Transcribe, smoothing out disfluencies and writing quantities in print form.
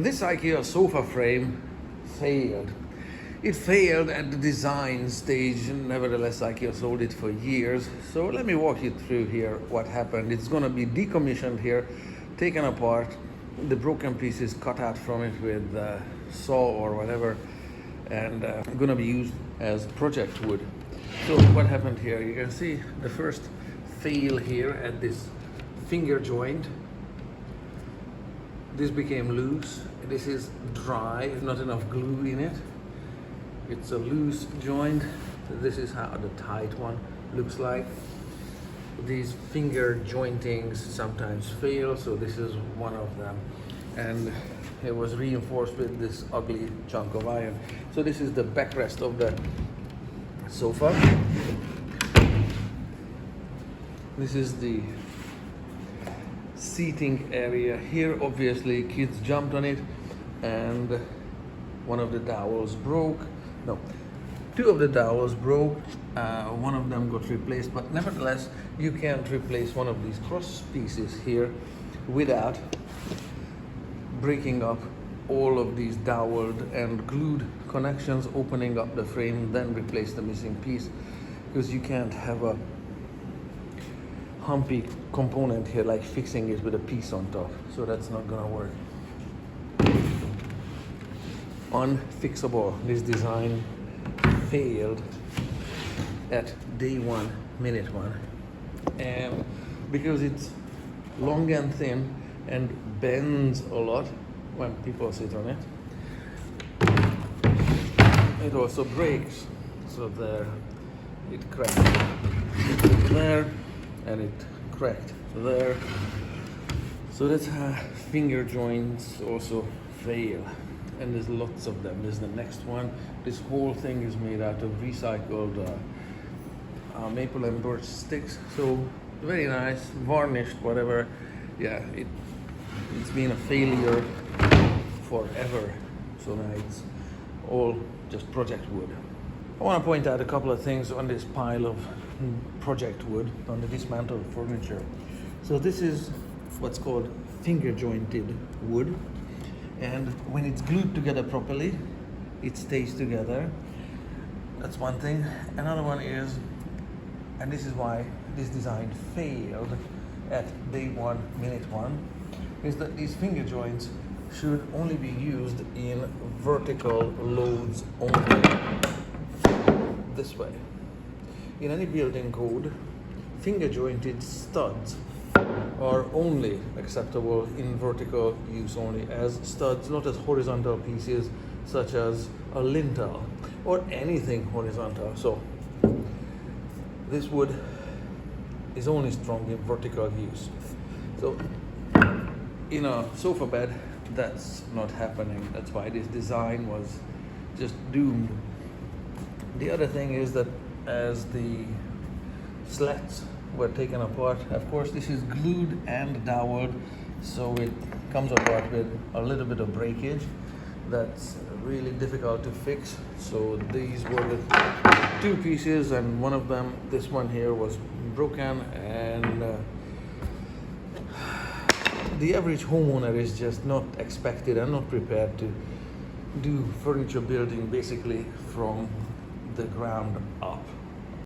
This IKEA sofa frame failed. It failed at the design stage, nevertheless IKEA sold it for years. So let me walk you through here what happened. It's gonna be decommissioned here, taken apart, the broken pieces cut out from it with a saw or whatever, and gonna be used as project wood. So what happened here, you can see the first fail here at this finger joint. This became loose. This is dry, not enough glue in it. It's a loose joint. This is how the tight one looks like. These finger jointings sometimes fail, so this is one of them. And it was reinforced with this ugly chunk of iron. So this is the backrest of the sofa. This is the seating area here. Obviously kids jumped on it and one of the dowels broke. No, two of the dowels broke. One of them got replaced, but nevertheless you can't replace one of these cross pieces here without breaking up all of these doweled and glued connections, opening up the frame, then replace the missing piece, because you can't have a humpy component here like fixing it with a piece on top. So that's not gonna work. Unfixable. This design failed at day one, minute one, and because it's long and thin and bends a lot when people sit on it, it also breaks. So there, it cracked there and it cracked there. So that's how finger joints also fail, and there's lots of them. There's the next one. This whole thing is made out of recycled maple and birch sticks, so very nice, varnished, whatever. Yeah, it's been a failure forever. So now it's all just project wood. I want to point out a couple of things on this pile of project wood on the dismantled furniture. So this is what's called finger jointed wood, and when it's glued together properly it stays together. That's one thing. Another one is, and this is why this design failed at day one, minute one, is that these finger joints should only be used in vertical loads only. This way. In any building code, finger jointed studs are only acceptable in vertical use only, as studs, not as horizontal pieces such as a lintel or anything horizontal. So this wood is only strong in vertical use. So in a sofa bed, that's not happening. That's why this design was just doomed. The other thing is that as the slats were taken apart, of course this is glued and doweled, so it comes apart with a little bit of breakage. That's really difficult to fix. So these were the two pieces, and one of them, this one here, was broken, and the average homeowner is just not expected and not prepared to do furniture building basically from the ground up.